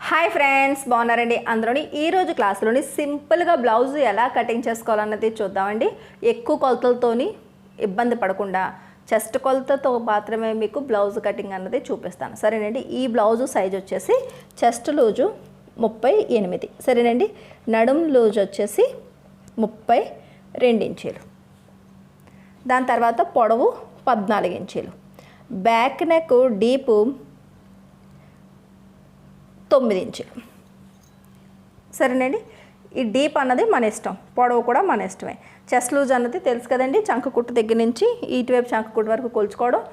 Hi friends, బాగున్నారండి అందరూని. ఈరోజు క్లాస్లోని సింపుల్గా బ్లౌజ్ ఎలా కటింగ్ చేసుకోవాలన్నది చూద్దామండి. ఎక్కువ కొలతలతోని ఇబ్బంది పడకుండా చెస్ట్ కొలతతో మాత్రమే మీకు బ్లౌజ్ కటింగ్ అన్నది చూపిస్తాను, సరేనండి. ఈ బ్లౌజు సైజ్ వచ్చేసి చెస్ట్ లూజు 38, సరేనండి. నడుం లూజ్ వచ్చేసి 32 ఇంచీలు. దాని తర్వాత పొడవు 14 ఇంచీలు. బ్యాక్ నెక్ డీపు 9 ఇంచులు, సరేనండి. ఈ డీప్ అన్నది మన ఇష్టం, పొడవు కూడా మన ఇష్టమే. చెస్ట్ లూజ్ అన్నది తెలుసు కదండి, చంక కుట్టు దగ్గర నుంచి ఇటువైపు చంక కుట్టు వరకు కొలుచుకోవడం.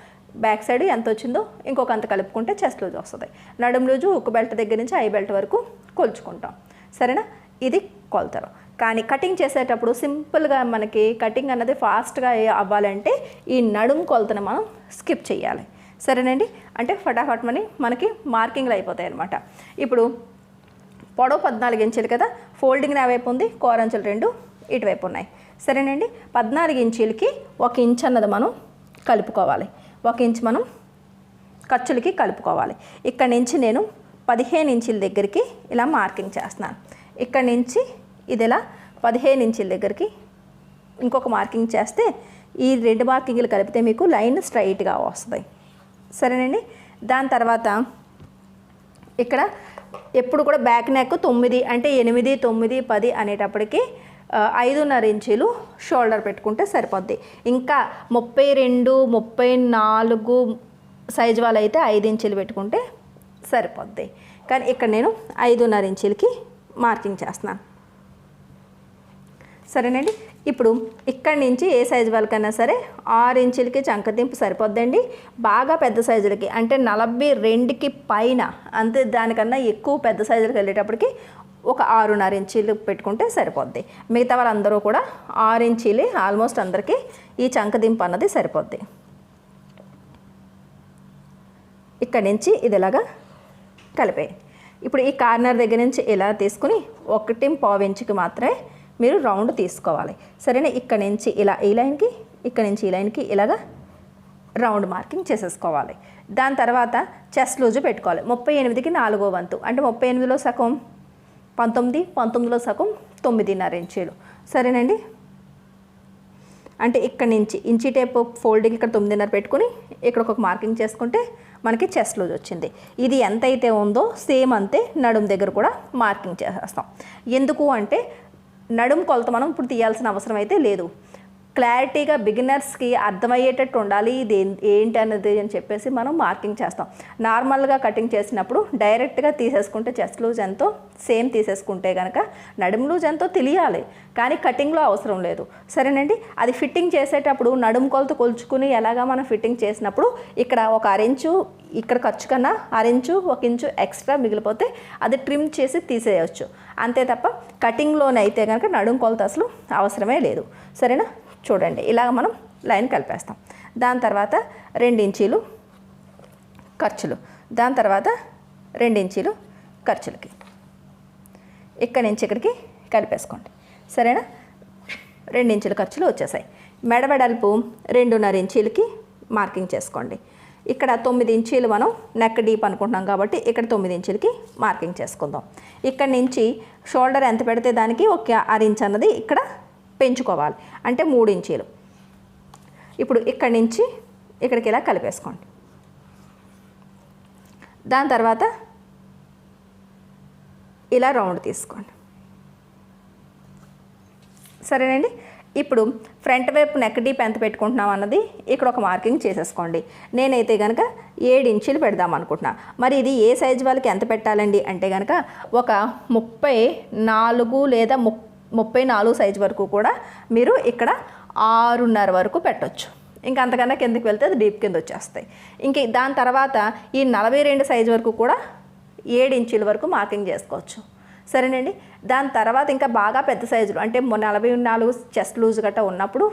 బ్యాక్ సైడ్ ఎంత వచ్చిందో ఇంకొక అంత కలుపుకుంటే చెస్ట్ లూజ్ వస్తుంది. నడుం లూజు ఒక బెల్ట్ దగ్గర నుంచి ఐ బెల్ట్ వరకు కొలుచుకుంటాం, సరేనా. ఇది కొలతరు. కానీ కటింగ్ చేసేటప్పుడు సింపుల్గా మనకి కటింగ్ అన్నది ఫాస్ట్గా అవ్వాలంటే ఈ నడుం కొలతను మనం స్కిప్ చేయాలి, సరేనండి. అంటే ఫటాఫట్ మనకి మార్కింగ్లు అయిపోతాయి అన్నమాట. ఇప్పుడు పొడవు 14 ఇంచీలు కదా, ఫోల్డింగ్ నా వైపు ఉంది, కోరంచులు 2 ఇటువైపు ఉన్నాయి, సరేనండి. 14 ఇంచీలకి 1 ఇంచ్ అన్నది మనం కలుపుకోవాలి. 1 ఇంచ్ మనం ఖర్చులకి కలుపుకోవాలి. ఇక్కడ నుంచి నేను 15 ఇంచీల దగ్గరికి ఇలా మార్కింగ్ చేస్తున్నాను. ఇక్కడ నుంచి ఇది ఇలా 15 ఇంచీల దగ్గరికి ఇంకొక మార్కింగ్ చేస్తే ఈ 2 మార్కింగ్లు కలిపితే మీకు లైన్ స్ట్రైట్గా వస్తుంది, సరేనండి. దాని తర్వాత ఇక్కడ ఎప్పుడు కూడా బ్యాక్ నెక్ 9 అంటే 8, 9, 10 అనేటప్పటికి 5.5 ఇంచీలు షోల్డర్ పెట్టుకుంటే సరిపోద్ది. ఇంకా 32, 34 సైజు వాళ్ళు అయితే 5 ఇంచీలు పెట్టుకుంటే సరిపోద్ది. కానీ ఇక్కడ నేను 5.5 ఇంచీలకి మార్కింగ్ చేస్తున్నాను, సరేనండి. ఇప్పుడు ఇక్కడి నుంచి ఏ సైజు వాళ్ళకైనా సరే 6 ఇంచులకి చంకదింపు సరిపోద్దండి. బాగా పెద్ద సైజులకి అంటే 42కి పైన, అంతే దానికన్నా ఎక్కువ పెద్ద సైజులకు వెళ్ళేటప్పటికి ఒక 6.5 ఇంచీలు పెట్టుకుంటే సరిపోద్ది. మిగతా వాళ్ళందరూ కూడా 6 ఇంచీలే, ఆల్మోస్ట్ అందరికీ ఈ చంకదింపు అన్నది సరిపోద్ది. ఇక్కడి నుంచి ఇది ఇలాగా కలిపే. ఇప్పుడు ఈ కార్నర్ దగ్గర నుంచి ఇలా తీసుకుని 1.5 ఇంచుకి మాత్రమే మీరు రౌండ్ తీసుకోవాలి, సరేనా. ఇక్కడ నుంచి ఇలా ఈ లైన్కి, ఇక్కడ నుంచి ఈ లైన్కి ఇలాగా రౌండ్ మార్కింగ్ చేసేసుకోవాలి. దాని తర్వాత చెస్ట్ లూజు పెట్టుకోవాలి. 38కి 4వ వంతు అంటే 38లో సగం 19, 19లో సగం 9.5 ఇంచీలు, సరేనండి. అంటే ఇక్కడ నుంచి ఇంచీ టేప్ ఫోల్డింగ్ ఇక్కడ 9.5 పెట్టుకుని ఇక్కడ ఒక మార్కింగ్ చేసుకుంటే మనకి చెస్ట్ లూజ్ వచ్చింది. ఇది ఎంత అయితే ఉందో సేమ్ అంతే నడుం దగ్గర కూడా మార్కింగ్ చేసేస్తాం. ఎందుకు అంటే నడుం కొలత మనం ఇప్పుడు తీయాల్సిన అవసరం అయితే లేదు. క్లారిటీగా బిగినర్స్కి అర్థమయ్యేటట్టు ఉండాలి ఇది ఏంటి అన్నది అని చెప్పేసి మనం మార్కింగ్ చేస్తాం. నార్మల్గా కటింగ్ చేసినప్పుడు డైరెక్ట్గా తీసేసుకుంటే చెస్ట్ లూజ్ ఎంతో సేమ్ తీసేసుకుంటే కనుక నడుం లూజ్ ఎంతో తెలియాలి, కానీ కటింగ్లో అవసరం లేదు, సరేనండి. అది ఫిట్టింగ్ చేసేటప్పుడు నడుం కొలత కొలుచుకుని ఎలాగా మనం ఫిట్టింగ్ చేసినప్పుడు ఇక్కడ ఒక 1 ఇంచు ఇక్కడ ఖర్చు కన్నా 1 ఇంచు 1 ఇంచు ఎక్స్ట్రా మిగిలిపోతే అది ట్రిమ్ చేసి తీసేయచ్చు, అంతే తప్ప కటింగ్లోనైతే కనుక నడుం కొలత అసలు అవసరమే లేదు, సరేనా. చూడండి ఇలాగ మనం లైన్ కలిపేస్తాం. దాని తర్వాత 2 ఇంచీలు ఖర్చులు, దాని తర్వాత 2 ఇంచీలు ఖర్చులకి ఇక్కడి నుంచి ఇక్కడికి కలిపేసుకోండి, సరేనా. 2 ఇంచుల ఖర్చులు వచ్చేసాయి. మెడవెడల్పు 2.5 ఇంచీలకి మార్కింగ్ చేసుకోండి. ఇక్కడ 9 ఇంచీలు మనం నెక్ డీప్ అనుకుంటున్నాం కాబట్టి ఇక్కడ 9 ఇంచులకి మార్కింగ్ చేసుకుందాం. ఇక్కడ నుంచి షోల్డర్ ఎంత పెడితే దానికి ఒక 1/2 ఇంచ్ అన్నది ఇక్కడ పెంచుకోవాలి, అంటే 3 ఇంచీలు. ఇప్పుడు ఇక్కడి నుంచి ఇక్కడికి ఇలా కలిపేసుకోండి. దాని తర్వాత ఇలా రౌండ్ తీసుకోండి, సరేనండి. ఇప్పుడు ఫ్రంట్ వైపు నెక్ డీప్ ఎంత పెట్టుకుంటున్నాం అన్నది ఇక్కడ ఒక మార్కింగ్ చేసేసుకోండి. నేనైతే కనుక 7 ఇంచీలు పెడదాం అనుకుంటున్నా. మరి ఇది ఏ సైజు వాళ్ళకి ఎంత పెట్టాలండి అంటే కనుక ఒక 34 లేదా 34 సైజు వరకు కూడా మీరు ఇక్కడ 6.5 వరకు పెట్టవచ్చు. ఇంకా అంతకన్నా కిందకి వెళ్తే అది డీప్ కింద వచ్చేస్తాయి. ఇంక దాని తర్వాత ఈ 42 సైజు వరకు కూడా 7 ఇంచీల వరకు మార్కింగ్ చేసుకోవచ్చు, సరేనండి. దాని తర్వాత ఇంకా బాగా పెద్ద సైజులు అంటే 44 చెస్ట్ లూజ్ గట్రా ఉన్నప్పుడు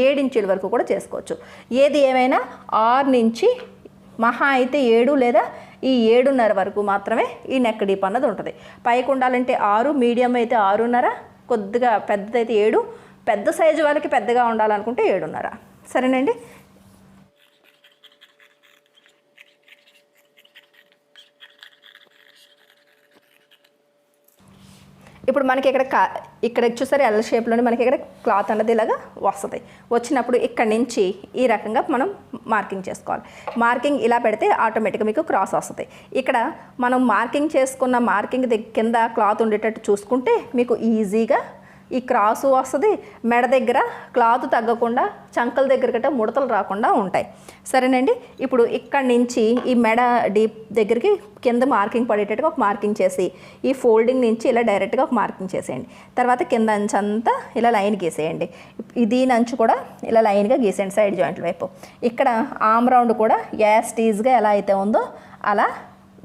7 ఇంచీల వరకు కూడా చేసుకోవచ్చు. ఏది ఏమైనా 6 నుంచి మహా అయితే 7 లేదా ఈ 7.5 వరకు మాత్రమే ఈ నెక్ డీప్ అన్నది ఉంటుంది. పైకి ఉండాలంటే 6, మీడియం అయితే 6.5, కొద్దిగా పెద్దదైతే 7, పెద్ద సైజు వాళ్ళకి పెద్దగా ఉండాలనుకుంటే 7.5, సరేనండి. ఇప్పుడు మనకి ఇక్కడ చూసారు ఎల్ షేప్లోనే మనకి ఇక్కడ క్లాత్ అన్నది ఇలాగా వస్తుంది. వచ్చినప్పుడు ఇక్కడ నుంచి ఈ రకంగా మనం మార్కింగ్ చేసుకోవాలి. మార్కింగ్ ఇలా పెడితే ఆటోమేటిక్గా మీకు క్రాస్ వస్తుంది. ఇక్కడ మనం మార్కింగ్ చేసుకున్న మార్కింగ్ కింద క్లాత్ ఉండేటట్టు చూసుకుంటే మీకు ఈజీగా ఈ క్రాసు వస్తుంది. మెడ దగ్గర క్లాత్ తగ్గకుండా చంకల దగ్గర గట్రా ముడతలు రాకుండా ఉంటాయి. సరేనండి. ఇప్పుడు ఇక్కడి నుంచి ఈ మెడ డీప్ దగ్గరికి కింద మార్కింగ్ పడేటట్టుగా ఒక మార్కింగ్ చేసి ఈ ఫోల్డింగ్ నుంచి ఇలా డైరెక్ట్గా ఒక మార్కింగ్ చేసేయండి. తర్వాత కింద అంచు అంతా ఇలా లైన్ గీసేయండి. దీని అంచు కూడా ఇలా లైన్గా గీసేయండి సైడ్ జాయింట్ల వైపు. ఇక్కడ ఆమ్ రౌండ్ కూడా యాస్టీజ్గా ఎలా అయితే ఉందో అలా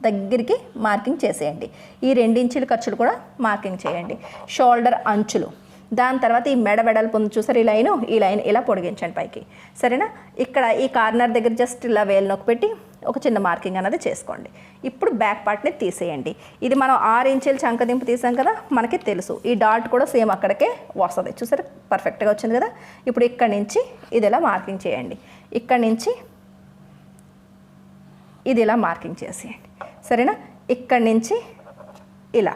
దగ్గరికి మార్కింగ్ చేసేయండి. ఈ 2 ఇంచుల ఖర్చులు కూడా మార్కింగ్ చేయండి. షోల్డర్ అంచులు, దాని తర్వాత ఈ మెడ వెడల్పు చూసారు ఈ లైన్ ఇలా పొడిగించండి పైకి. సరేనా. ఇక్కడ ఈ కార్నర్ దగ్గర జస్ట్ ఇలా వేలు నొక్కి పెట్టి ఒక చిన్న మార్కింగ్ అనేది చేసుకోండి. ఇప్పుడు బ్యాక్ పార్ట్ని తీసేయండి. ఇది మనం 6 ఇంచుల చంకదింపు తీసాం కదా, మనకి తెలుసు. ఈ డాట్ కూడా సేమ్ అక్కడికే వస్తుంది. చూసారు పర్ఫెక్ట్గా వచ్చింది కదా. ఇప్పుడు ఇక్కడి నుంచి ఇది ఇలా మార్కింగ్ చేయండి. ఇక్కడి నుంచి ఇది ఇలా మార్కింగ్ చేసేయండి. సరేనా. ఇక్కడి నుంచి ఇలా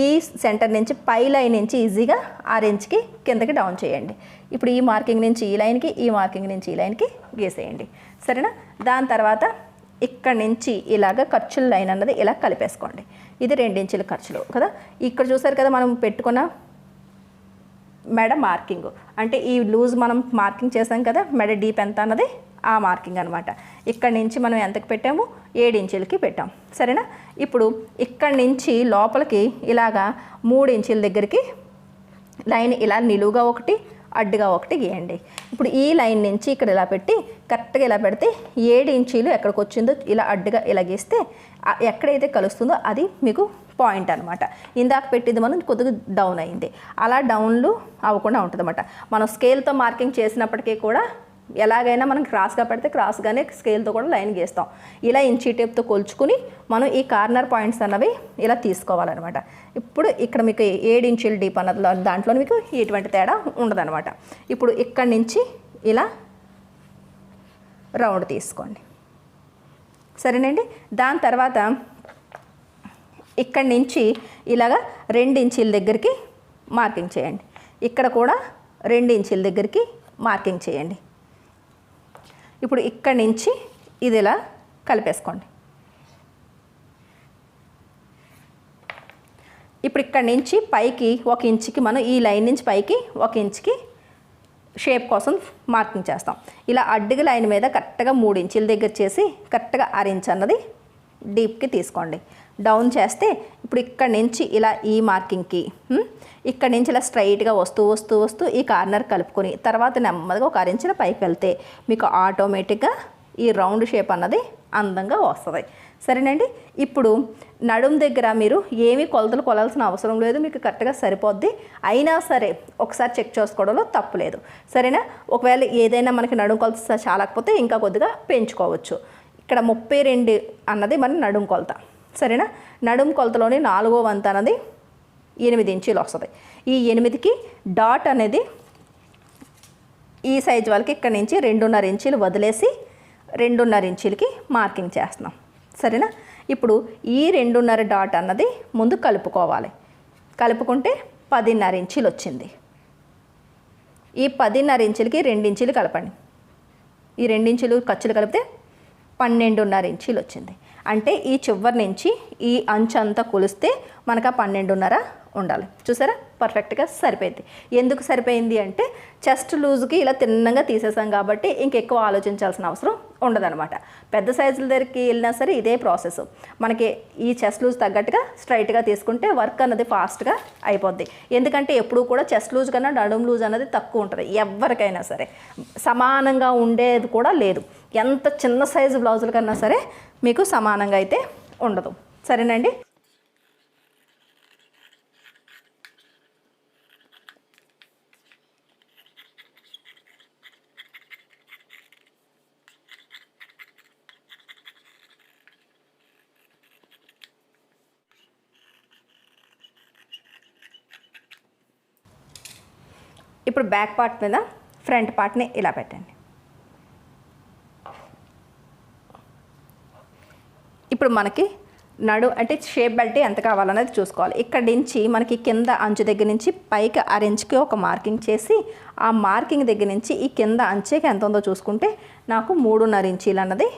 ఈ సెంటర్ నుంచి పై లైన్ నుంచి ఈజీగా 6 ఇంచుకి కిందకి డౌన్ చేయండి. ఇప్పుడు ఈ మార్కింగ్ నుంచి ఈ లైన్కి, ఈ మార్కింగ్ నుంచి ఈ లైన్కి గీసేయండి. సరేనా. దాని తర్వాత ఇక్కడి నుంచి ఇలాగ ఖర్చుల లైన్ అన్నది ఇలా కలిపేసుకోండి. ఇది 2 ఇంచుల ఖర్చులు కదా. ఇక్కడ చూసారు కదా మనం పెట్టుకున్న మెడ మార్కింగ్, అంటే ఈ లూజ్ మనం మార్కింగ్ చేసాం కదా, మెడ డీప్ ఎంత అన్నది ఆ మార్కింగ్ అనమాట. ఇక్కడి నుంచి మనం ఎంతకి పెట్టాము, 7 ఇంచులకి పెట్టాం. సరేనా. ఇప్పుడు ఇక్కడి నుంచి లోపలికి ఇలాగా 3 ఇంచుల దగ్గరికి లైన్ ఇలా నిలువుగా ఒకటి, అడ్డుగా ఒకటి గీయండి. ఇప్పుడు ఈ లైన్ నుంచి ఇక్కడ ఇలా పెట్టి కరెక్ట్గా ఇలా పెడితే 7 ఇంచులు ఎక్కడికి వచ్చిందో ఇలా అడ్డుగా ఇలా గీస్తే ఎక్కడైతే కలుస్తుందో అది మీకు పాయింట్ అనమాట. ఇందాక పెట్టింది మనం కొద్దిగా డౌన్ అయింది, అలా డౌన్లు అవ్వకుండా ఉంటుంది అనమాట. మనం స్కేల్తో మార్కింగ్ చేసినప్పటికీ కూడా ఎలాగైనా మనం క్రాస్గా పెడితే క్రాస్గానే స్కేల్తో కూడా లైన్ గీస్తాం. ఇలా ఇంచీ టేప్తో కొలుచుకుని మనం ఈ కార్నర్ పాయింట్స్ అన్నవి ఇలా తీసుకోవాలన్నమాట. ఇప్పుడు ఇక్కడ మీకు 7 ఇంచుల డీప్ అన్నది దాంట్లో మీకు ఎటువంటి తేడా ఉండదన్నమాట. ఇప్పుడు ఇక్కడి నుంచి ఇలా రౌండ్ తీసుకోండి. సరేనండి. దాని తర్వాత ఇక్కడి నుంచి ఇలాగా 2 ఇంచుల దగ్గరికి మార్కింగ్ చేయండి. ఇక్కడ కూడా 2 ఇంచుల దగ్గరికి మార్కింగ్ చేయండి. ఇప్పుడు ఇక్కడి నుంచి ఇది ఇలా కలిపేసుకోండి. ఇప్పుడు ఇక్కడి నుంచి పైకి 1 ఇంచుకి మనం ఈ లైన్ నుంచి పైకి 1 ఇంచుకి షేప్ కోసం మార్కింగ్ చేస్తాం. ఇలా అడ్డుగా లైన్ మీద కరెక్ట్గా 3 ఇంచుల దగ్గర చేసి కరెక్ట్గా 1/2 ఇంచ్ అన్నది డీప్కి తీసుకోండి. డౌన్ చేస్తే ఇప్పుడు ఇక్కడి నుంచి ఇలా ఈ మార్కింగ్కి ఇక్కడి నుంచి ఇలా స్ట్రైట్గా వస్తూ ఈ కార్నర్ కలుపుకొని తర్వాత నెమ్మదిగా ఒక 1/2 ఇంచుల పైకి వెళ్తే మీకు ఆటోమేటిక్గా ఈ రౌండ్ షేప్ అన్నది అందంగా వస్తుంది. సరేనండి. ఇప్పుడు నడుం దగ్గర మీరు ఏమీ కొలతలు కొలాల్సిన అవసరం లేదు, మీకు కరెక్ట్గా సరిపోద్ది. అయినా సరే ఒకసారి చెక్ చేసుకోవడంలో తప్పు లేదు. సరేనా. ఒకవేళ ఏదైనా మనకి నడుం కొలత చాలకపోతే ఇంకా కొద్దిగా పెంచుకోవచ్చు. ఇక్కడ 32 అన్నది మన నడుం కొలత. సరేనా. నడుం కొలతలోని 4వ వంతు అన్నది 8 ఇంచులు వస్తుంది. ఈ 8కి డాట్ అనేది ఈ సైజ్ వాళ్ళకి ఇక్కడ నుంచి 2.5 ఇంచులు వదిలేసి 2.5 ఇంచులకి మార్కింగ్ చేస్తున్నాం. సరేనా. ఇప్పుడు ఈ 2.5 డాట్ అన్నది ముందు కలుపుకోవాలి. కలుపుకుంటే 10.5 ఇంచులు వచ్చింది. ఈ 10.5 ఇంచులకి 2 ఇంచులు కలపండి. ఈ 2 ఇంచులు ఖర్చులు కలిపితే 12.5 ఇంచులు వచ్చింది. అంటే ఈ చివరి నుంచి ఈ అంచు అంతా కొలిస్తే మనకు 12.5 ఉండాలి. చూసారా పర్ఫెక్ట్గా సరిపోయింది. ఎందుకు సరిపోయింది అంటే చెస్ట్ లూజ్కి ఇలా తిన్నంగా తీసేసాం కాబట్టి ఇంకెక్కువ ఆలోచించాల్సిన అవసరం ఉండదన్నమాట. పెద్ద సైజుల దగ్గరికి వెళ్ళినా సరే ఇదే ప్రాసెస్. మనకి ఈ చెస్ట్ లూజ్ తగ్గట్టుగా స్ట్రైట్గా తీసుకుంటే వర్క్ అన్నది ఫాస్ట్గా అయిపోద్ది. ఎందుకంటే ఎప్పుడూ కూడా చెస్ట్ లూజ్ కన్నా నడుం లూజ్ అనేది తక్కువ ఉంటుంది. ఎవరికైనా సరే సమానంగా ఉండేది కూడా లేదు. ఎంత చిన్న సైజు బ్లౌజుల కన్నా సరే మీకు సమానంగా అయితే ఉండదు. సరేనండి. ఇప్పుడు బ్యాక్ పార్ట్ మీద ఫ్రంట్ పార్ట్ని ఇలా పెట్టండి. ఇప్పుడు మనకి అంటే షేప్ బెల్ట్ ఎంత కావాలనేది చూసుకోవాలి. ఇక్కడ నుంచి మనకి కింద అంచు దగ్గర నుంచి పైకి 1 ఇంచ్కి ఒక మార్కింగ్ చేసి ఆ మార్కింగ్ దగ్గర నుంచి ఈ కింద అంచుకి ఎంత ఉందో చూసుకుంటే నాకు 3.5 ఇంచీలు అన్నది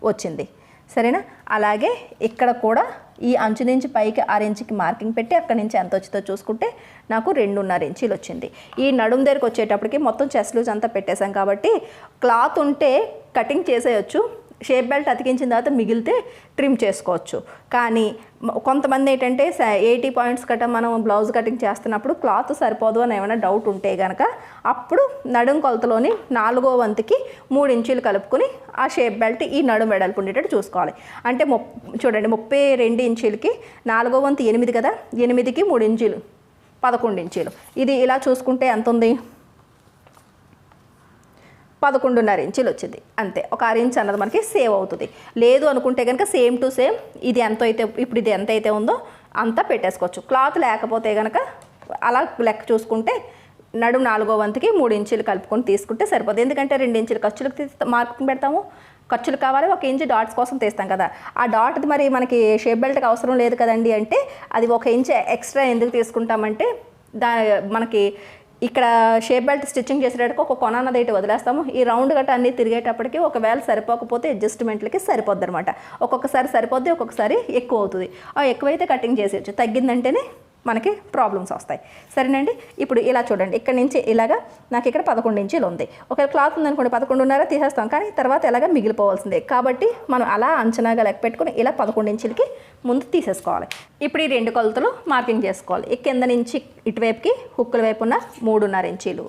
వచ్చింది. సరేనా? అలాగే ఇక్కడ కూడా ఈ అంచు నుంచి పైకి 6 ఇంచుకి మార్కింగ్ పెట్టి అక్కడి నుంచి ఎంత వచ్చిందో చూసుకుంటే నాకు 2.5 ఇంచీలు వచ్చింది. ఈ నడుము దగ్గరికి వచ్చేటప్పటికి మొత్తం చెస్ట్ లూజ్ అంతా పెట్టేశాం కాబట్టి క్లాత్ ఉంటే కటింగ్ చేసేయచ్చు. షేప్ బెల్ట్ అతికించిన తర్వాత మిగిలితే ట్రిమ్ చేసుకోవచ్చు. కానీ కొంతమంది ఏంటంటే 80 పాయింట్స్ కట్ట మనం బ్లౌజ్ కటింగ్ చేస్తున్నప్పుడు క్లాత్ సరిపోదు అని ఏమైనా డౌట్ ఉంటే కనుక అప్పుడు నడుము కొలతలోని 4వ వంతుకి 3 ఇంచీలు కలుపుకొని ఆ షేప్ బెల్ట్ ఈ నడుము వెడల్పు ఉండేటట్టు చూసుకోవాలి. అంటే చూడండి 32 ఇంచీలకి 4వ వంతు 8 కదా, 8కి 3 ఇంచీలు 11 ఇంచీలు. ఇది ఇలా చూసుకుంటే ఎంత ఉంది? 11.5 ఇంచీలు వచ్చింది. అంతే, ఒక 6 ఇంచ్ అన్నది మనకి సేవ్ అవుతుంది. లేదు అనుకుంటే కనుక సేమ్ టు సేమ్ ఇది ఎంత అయితే ఇప్పుడు ఇది ఎంత అయితే ఉందో అంతా పెట్టేసుకోవచ్చు. క్లాత్ లేకపోతే కనుక అలా లెక్క చూసుకుంటే నడుము 4వ వంతుకి 3 ఇంచీలు కలుపుకొని తీసుకుంటే సరిపోతుంది. ఎందుకంటే 2 ఇంచీలు ఖర్చులకు మార్కింగ్ పెడతాము, ఖర్చులు కావాలి, 1 ఇంచ్ డాట్స్ కోసం తీస్తాం కదా. ఆ డాట్ది మరి మనకి షేప్ బెల్ట్కి అవసరం లేదు కదండి అంటే అది 1 ఇంచ్ ఎక్స్ట్రా ఎందుకు తీసుకుంటామంటే మనకి ఇక్కడ షేప్ బెల్ట్ స్టిచ్చింగ్ చేసేటప్పుడు ఒక కొన అన్నది అయితే వదిలేస్తాము. ఈ రౌండ్ గట్ట అన్నీ తిరిగేటప్పటికి ఒకవేళ సరిపోకపోతే అడ్జస్ట్మెంట్లకి సరిపోద్ది అనమాట. ఒక్కొక్కసారి సరిపోద్ది, ఒక్కొక్కసారి ఎక్కువ అవుతుంది. ఎక్కువైతే కటింగ్ చేసేయచ్చు, తగ్గిందంటేనే మనకి ప్రాబ్లమ్స్ వస్తాయి. సరేనండి? ఇప్పుడు ఇలా చూడండి, ఇక్కడ నుంచి ఇలాగా నాకు ఇక్కడ 11 ఇంచీలు ఉంది. ఒకవేళ క్లాత్ ఉందనుకోండి 11.5 తీసేస్తాం, కానీ తర్వాత ఎలాగ మిగిలిపోవాల్సిందే కాబట్టి మనం అలా అంచనాగా లెక్క పెట్టుకుని ఇలా 11 ఇంచులకి ముందు తీసేసుకోవాలి. ఇప్పుడు ఈ 2 కొలతలు మార్కింగ్ చేసుకోవాలి. ఈ కింద నుంచి ఇటువైపుకి హుక్కుల వైపు ఉన్న 3.5 ఇంచీలు,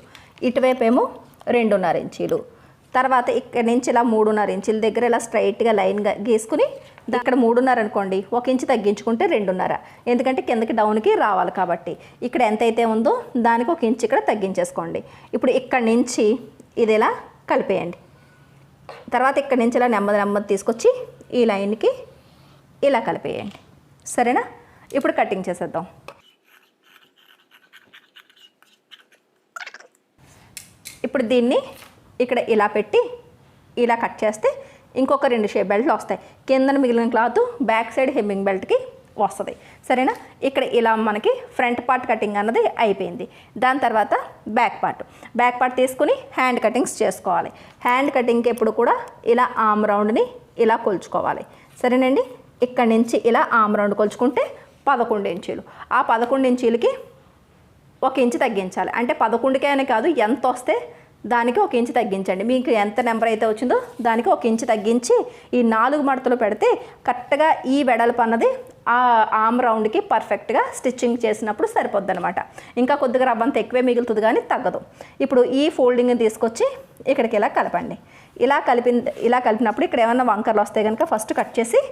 ఇటువైపు ఏమో 2.5 ఇంచీలు. తర్వాత ఇక్కడ నుంచి ఇలా 3.5 ఇంచుల దగ్గర ఇలా స్ట్రైట్గా లైన్గా గీసుకుని ఇక్కడ 3.5 అనుకోండి, 1 ఇంచు తగ్గించుకుంటే 2.5, ఎందుకంటే కిందకి డౌన్కి రావాలి కాబట్టి. ఇక్కడ ఎంతైతే ఉందో దానికి 1 ఇంచు ఇక్కడ తగ్గించేసుకోండి. ఇప్పుడు ఇక్కడ నుంచి ఇది ఇలా కలిపేయండి. తర్వాత ఇక్కడ నుంచి ఇలా నెమ్మది తీసుకొచ్చి ఈ లైన్కి ఇలా కలిపేయండి. సరేనా? ఇప్పుడు కటింగ్ చేసేద్దాం. ఇప్పుడు దీన్ని ఇక్కడ ఇలా పెట్టి ఇలా కట్ చేస్తే ఇంకొక 2 షేప్ బెల్ట్లు వస్తాయి. కిందన మిగిలిన క్లాత్ బ్యాక్ సైడ్ హెమ్మింగ్ బెల్ట్కి వస్తుంది. సరేనా? ఇక్కడ ఇలా మనకి ఫ్రంట్ పార్ట్ కటింగ్ అన్నది అయిపోయింది. దాని తర్వాత బ్యాక్ పార్ట్ తీసుకుని హ్యాండ్ కటింగ్స్ చేసుకోవాలి. హ్యాండ్ కటింగ్కి ఎప్పుడు కూడా ఇలా ఆర్మ్ రౌండ్ని ఇలా కొలుచుకోవాలి. సరేనండి? ఇక్కడ నుంచి ఇలా ఆర్మ్ రౌండ్ కొలుచుకుంటే 11 ఇంచీలు. ఆ 11 ఇంచీలకి 1 ఇంచు తగ్గించాలి. అంటే 11కే అని కాదు, ఎంత వస్తే దానికి 1 ఇంచు తగ్గించండి. మీకు ఎంత నెంబర్ అయితే వచ్చిందో దానికి 1 ఇంచు తగ్గించి ఈ 4 మడతలు పెడితే కరెక్ట్గా ఈ వెడల్పు అన్నది ఆ ఆర్మ్ రౌండ్కి పర్ఫెక్ట్గా స్టిచ్చింగ్ చేసినప్పుడు సరిపోద్ది అనమాట. ఇంకా కొద్దిగా రవ్వంత ఎక్కువే మిగులుతుంది కానీ తగ్గదు. ఇప్పుడు ఈ ఫోల్డింగ్ని తీసుకొచ్చి ఇక్కడికి ఇలా కలపండి. ఇలా కలిపినప్పుడు ఇక్కడ ఏమైనా వంకర్లు వస్తే కనుక ఫస్ట్ కట్ చేసి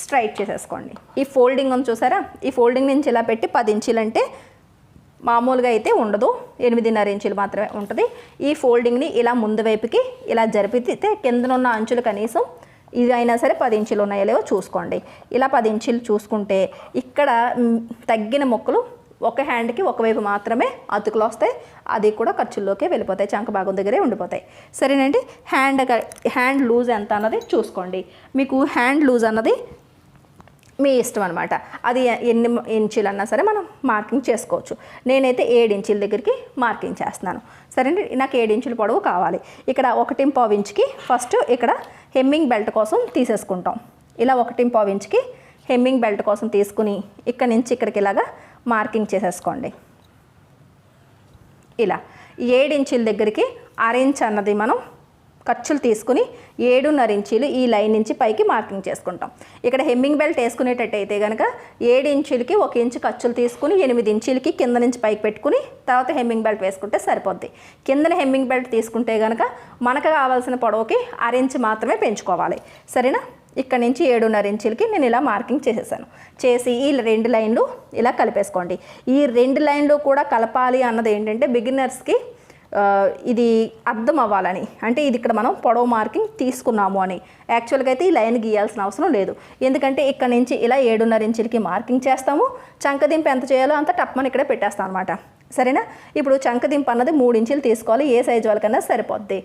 స్ట్రైట్ చేసేసుకోండి. ఈ ఫోల్డింగ్ ఉంది చూసారా, ఈ ఫోల్డింగ్ నుంచి ఇలా పెట్టి 10 ఇంచీలు అంటే మామూలుగా అయితే ఉండదు, 8.5 ఇంచులు మాత్రమే ఉంటుంది. ఈ ఫోల్డింగ్ని ఇలా ముందు వైపుకి ఇలా జరిపితే కిందనున్న అంచులు కనీసం ఇది అయినా సరే 10 ఇంచులు ఉన్నాయో లేవో చూసుకోండి. ఇలా 10 ఇంచులు చూసుకుంటే ఇక్కడ తగ్గిన ముక్కలు ఒక హ్యాండ్కి ఒకవైపు మాత్రమే అతుకులు వస్తాయి. అది కూడా ఖర్చుల్లోకే వెళ్ళిపోతాయి, చంక భాగం దగ్గరే ఉండిపోతాయి. సరేనండి? హ్యాండ్ లూజ్ ఎంత అన్నది చూసుకోండి. మీకు హ్యాండ్ లూజ్ అన్నది మీ ఇష్టం అనమాట. అది ఎన్ని ఇంచులు అన్నా సరే మనం మార్కింగ్ చేసుకోవచ్చు. నేనైతే 7 ఇంచుల దగ్గరికి మార్కింగ్ చేస్తున్నాను. సరేండి? నాకు 7 ఇంచుల పొడవు కావాలి. ఇక్కడ 1.5 ఇంచుకి ఫస్ట్ ఇక్కడ హెమ్మింగ్ బెల్ట్ కోసం తీసేసుకుంటాం. ఇలా 1.5 ఇంచుకి హెమ్మింగ్ బెల్ట్ కోసం తీసుకుని ఇక్కడ నుంచి ఇక్కడికి ఇలాగా మార్కింగ్ చేసేసుకోండి. ఇలా 7 ఇంచుల దగ్గరికి 1/2 ఇంచ్ అన్నది మనం ఖర్చులు తీసుకుని 7.5 ఇంచీలు ఈ లైన్ నుంచి పైకి మార్కింగ్ చేసుకుంటాం. ఇక్కడ హెమ్మింగ్ బెల్ట్ వేసుకునేటట్టయితే కనుక 7 ఇంచులకి 1 ఇంచు ఖర్చులు తీసుకుని 8 ఇంచులకి కింద నుంచి పైకి పెట్టుకుని తర్వాత హెమ్మింగ్ బెల్ట్ వేసుకుంటే సరిపోద్ది. కిందన హెమ్మింగ్ బెల్ట్ తీసుకుంటే కనుక మనకు కావాల్సిన పొడవుకి 1/2 ఇంచు మాత్రమే పెంచుకోవాలి. సరేనా? ఇక్కడ నుంచి 7.5 ఇంచులకి నేను ఇలా మార్కింగ్ చేసి ఈ 2 లైన్లు ఇలా కలిపేసుకోండి. ఈ 2 లైన్లు కూడా కలపాలి అన్నది ఏంటంటే బిగినర్స్కి ఇది అర్థం అవ్వాలని, అంటే ఇది ఇక్కడ మనం పొడవు మార్కింగ్ తీసుకున్నాము అని. యాక్చువల్గా అయితే ఈ లైన్ గీయాల్సిన అవసరం లేదు, ఎందుకంటే ఇక్కడ నుంచి ఇలా 7.5 ఇంచులకి మార్కింగ్ చేస్తాము. చంకదింపు ఎంత చేయాలో అంత టప్మని ఇక్కడే పెట్టేస్తాం అనమాట. సరేనా? ఇప్పుడు చంకదింపు అన్నది 3 ఇంచులు తీసుకోవాలి. ఏ సైజు వాళ్ళకన్నా సరిపోద్ది.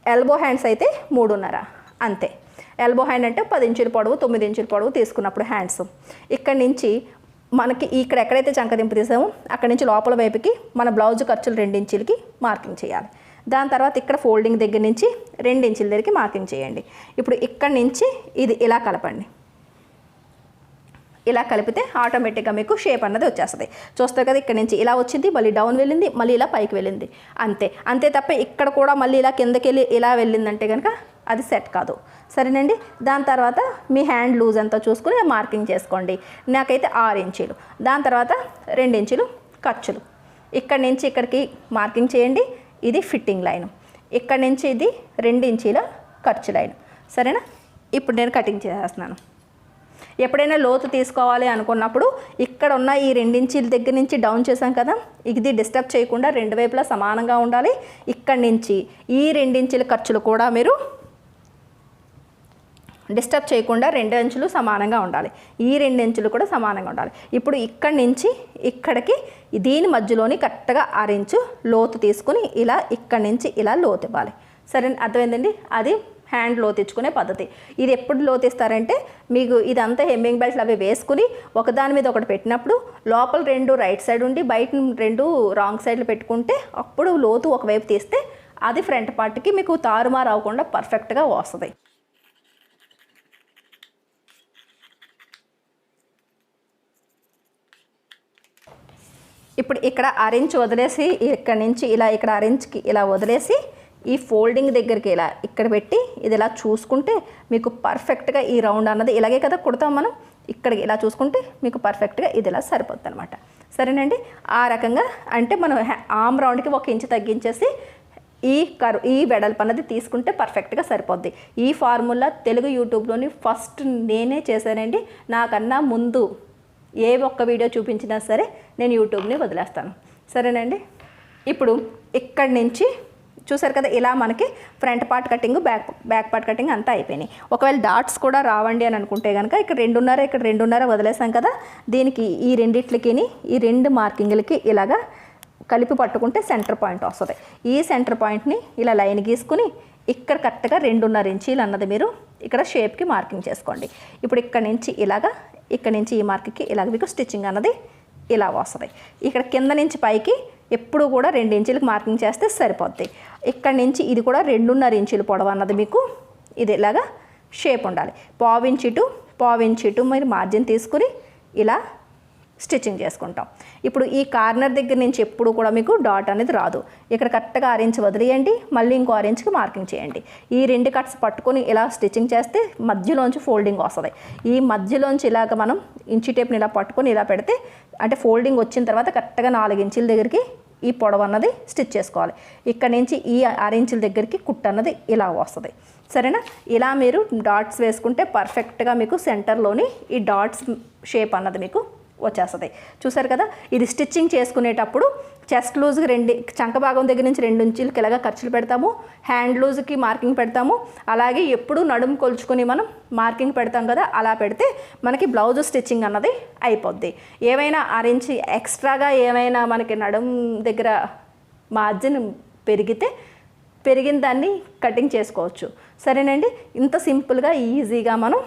ఎల్బో హ్యాండ్స్ అయితే 3.5 అంతే. ఎల్బో హ్యాండ్ అంటే 10 ఇంచుల పొడవు 9 ఇంచుల పొడవు తీసుకున్నప్పుడు హ్యాండ్స్ ఇక్కడి నుంచి మనకి ఇక్కడ ఎక్కడైతే చంకదింపు తీసామో అక్కడి నుంచి లోపల వైపుకి మన బ్లౌజ్ ఖర్చులు 2 ఇంచులకి మార్కింగ్ చేయాలి. దాని తర్వాత ఇక్కడ ఫోల్డింగ్ దగ్గర నుంచి 2 ఇంచుల దగ్గరికి మార్కింగ్ చేయండి. ఇప్పుడు ఇక్కడి నుంచి ఇది ఇలా కలపండి. ఇలా కలిపితే ఆటోమేటిక్గా మీకు షేప్ అన్నది వచ్చేస్తుంది. చూస్తారు కదా, ఇక్కడ నుంచి ఇలా వచ్చింది, మళ్ళీ డౌన్ వెళ్ళింది, మళ్ళీ ఇలా పైకి వెళ్ళింది, అంతే తప్ప ఇక్కడ కూడా మళ్ళీ ఇలా కిందకి వెళ్ళి ఇలా వెళ్ళిందంటే కనుక అది సెట్ కాదు. సరేనండి. దాని తర్వాత మీ హ్యాండ్ లూజ్ అంతా చూసుకుని మార్కింగ్ చేసుకోండి. నాకైతే 6 ఇంచులు. దాని తర్వాత 2 ఇంచులు ఖర్చులు. ఇక్కడి నుంచి ఇక్కడికి మార్కింగ్ చేయండి. ఇది ఫిట్టింగ్ లైన్. ఇక్కడి నుంచి ఇది 2 ఇంచుల ఖర్చు లైన్. సరేనా? ఇప్పుడు నేను కటింగ్ చేసేస్తున్నాను. ఎప్పుడైనా లోతు తీసుకోవాలి అనుకున్నప్పుడు ఇక్కడ ఉన్న ఈ 2 ఇంచుల దగ్గర నుంచి డౌన్ చేసాం కదా, ఇది డిస్టర్బ్ చేయకుండా 2 వైపులా సమానంగా ఉండాలి. ఇక్కడి నుంచి ఈ 2 ఇంచుల ఖర్చులు కూడా మీరు డిస్టర్బ్ చేయకుండా 2 ఇంచులు సమానంగా ఉండాలి. ఈ 2 ఇంచులు కూడా సమానంగా ఉండాలి. ఇప్పుడు ఇక్కడి నుంచి ఇక్కడికి దీని మధ్యలోని కరెక్ట్గా 6 ఇంచు లోతు తీసుకుని ఇలా ఇక్కడి నుంచి ఇలా లోతు ఇవ్వాలి. సరే, అర్థమైందండి? అది హ్యాండ్ లోతిచ్చుకునే పద్ధతి. ఇది ఎప్పుడు లోతిస్తారంటే మీకు ఇదంతా హెమ్మింగ్ బెల్ట్లు అవి వేసుకుని ఒకదాని మీద ఒకటి పెట్టినప్పుడు లోపల 2 రైట్ సైడ్ ఉండి బయట 2 రాంగ్ సైడ్లు పెట్టుకుంటే అప్పుడు లోతు ఒకవైపు తీస్తే అది ఫ్రంట్ పార్ట్కి మీకు తారుమారు అవ్వకుండా పర్ఫెక్ట్గా వస్తుంది. ఇప్పుడు ఇక్కడ 6 ఇంచు వదిలేసి ఇక్కడ నుంచి ఇలా ఇక్కడ 6 ఇంచుకి ఇలా వదిలేసి ఈ ఫోల్డింగ్ దగ్గరికి ఇలా ఇక్కడ పెట్టి ఇది ఇలా చూసుకుంటే మీకు పర్ఫెక్ట్గా ఈ రౌండ్ అన్నది ఇలాగే కదా కుడతాం మనం. ఇక్కడికి ఇలా చూసుకుంటే మీకు పర్ఫెక్ట్గా ఇది ఇలా సరిపోతుంది అనమాట. సరేనండి. ఆ రకంగా అంటే మనం ఆమ్ రౌండ్కి 1 ఇంచు తగ్గించేసి ఈ వెడల్పు అన్నది తీసుకుంటే పర్ఫెక్ట్గా సరిపోద్ది. ఈ ఫార్ములా తెలుగు యూట్యూబ్లోని ఫస్ట్ నేనే చేశానండి. నాకన్నా ముందు ఏ ఒక్క వీడియో చూపించినా సరే నేను యూట్యూబ్ని వదిలేస్తాను. సరేనండి. ఇప్పుడు ఇక్కడి నుంచి చూసారు కదా, ఇలా మనకి front part cutting back part cutting అంతా అయిపోయినాయి. ఒకవేళ డాట్స్ కూడా రావండి అని అనుకుంటే కనుక ఇక్కడ 2.5 ఇక్కడ 2.5 వదిలేసాం కదా, దీనికి ఈ రెండిట్లకి ఈ 2 మార్కింగ్లకి ఇలాగా కలిపి పట్టుకుంటే సెంటర్ పాయింట్ వస్తుంది. ఈ సెంటర్ పాయింట్ని ఇలా లైన్ గీసుకుని ఇక్కడ కరెక్ట్గా 2.5 ఇంచీలు అన్నది మీరు ఇక్కడ షేప్కి మార్కింగ్ చేసుకోండి. ఇప్పుడు ఇక్కడ నుంచి ఇలాగా ఇక్కడ నుంచి ఈ మార్క్కి ఇలాగ మీకు స్టిచ్చింగ్ అన్నది ఇలా వస్తుంది. ఇక్కడ కింద నుంచి పైకి ఎప్పుడు కూడా 2 ఇంచులకు మార్కింగ్ చేస్తే సరిపోద్ది. ఇక్కడ నుంచి ఇది కూడా 2.5 ఇంచులు పొడవు అన్నది మీకు ఇది ఇలాగా షేప్ ఉండాలి. పావు ఇంచు మీరు మార్జిన్ తీసుకుని ఇలా స్టిచ్చింగ్ చేసుకుంటాం. ఇప్పుడు ఈ కార్నర్ దగ్గర నుంచి ఎప్పుడు కూడా మీకు డాట్ అనేది రాదు. ఇక్కడ కరెక్ట్గా 6 ఇంచు వదిలేయండి, మళ్ళీ ఇంకో 6 ఇంచుకి మార్కింగ్ చేయండి. ఈ 2 కట్స్ పట్టుకొని ఇలా స్టిచ్చింగ్ చేస్తే మధ్యలోంచి ఫోల్డింగ్ వస్తుంది. ఈ మధ్యలోంచి ఇలాగ మనం ఇంచు టేప్ని ఇలా పట్టుకొని ఇలా పెడితే అంటే ఫోల్డింగ్ వచ్చిన తర్వాత కరెక్ట్గా 4 ఇంచుల దగ్గరికి ఈ పొడవు అన్నది స్టిచ్ చేసుకోవాలి. ఇక్కడ నుంచి ఈ 6 ఇంచుల దగ్గరికి కుట్టు అన్నది ఇలా వస్తుంది. సరేనా? ఇలా మీరు డాట్స్ వేసుకుంటే పర్ఫెక్ట్గా మీకు సెంటర్లోని ఈ డాట్స్ షేప్ అన్నది మీకు వచ్చేస్తుంది. చూసారు కదా, ఇది స్టిచ్చింగ్ చేసుకునేటప్పుడు చెస్ట్ లూజ్కి 2 చంక భాగం దగ్గర నుంచి 2 ఇంచులకి ఇలాగా ఖర్చులు పెడతాము, హ్యాండ్ లూజ్కి మార్కింగ్ పెడతాము. అలాగే ఎప్పుడు నడుము కొలుచుకొని మనం మార్కింగ్ పెడతాం కదా, అలా పెడితే మనకి బ్లౌజ్ స్టిచ్చింగ్ అన్నది అయిపోద్ది. ఏమైనా 6 ఇంచు ఎక్స్ట్రాగా ఏమైనా మనకి నడుము దగ్గర మార్జిన్ పెరిగిన దాన్ని కటింగ్ చేసుకోవచ్చు. సరేనండి. ఇంత సింపుల్గా ఈజీగా మనం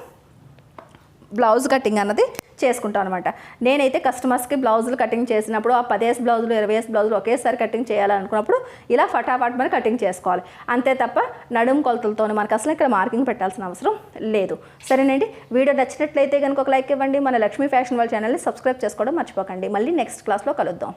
బ్లౌజ్ కటింగ్ అన్నది చేసుకుంటాం అనమాట. నేనైతే కస్టమర్స్కి బ్లౌజులు కటింగ్ చేసినప్పుడు ఆ 10 బ్లౌజులు 20 బ్లౌజులు ఒకేసారి కటింగ్ చేయాలనుకున్నప్పుడు ఇలా ఫటాఫట్ మరి కటింగ్ చేసుకోవాలి. అంతే తప్ప నడుము కొలతలతో మనకు అసలు ఇక్కడ మార్కింగ్ పెట్టాల్సిన అవసరం లేదు. సరేనండి. వీడియో నచ్చినట్లయితే కనుక ఒక లైక్ ఇవ్వండి. మన లక్ష్మీ ఫ్యాషన్ వాళ్ళ ఛానల్ని సబ్స్క్రైబ్ చేసుకోవడం మర్చిపోకండి. మళ్ళీ నెక్స్ట్ క్లాస్లో కలుద్దాం.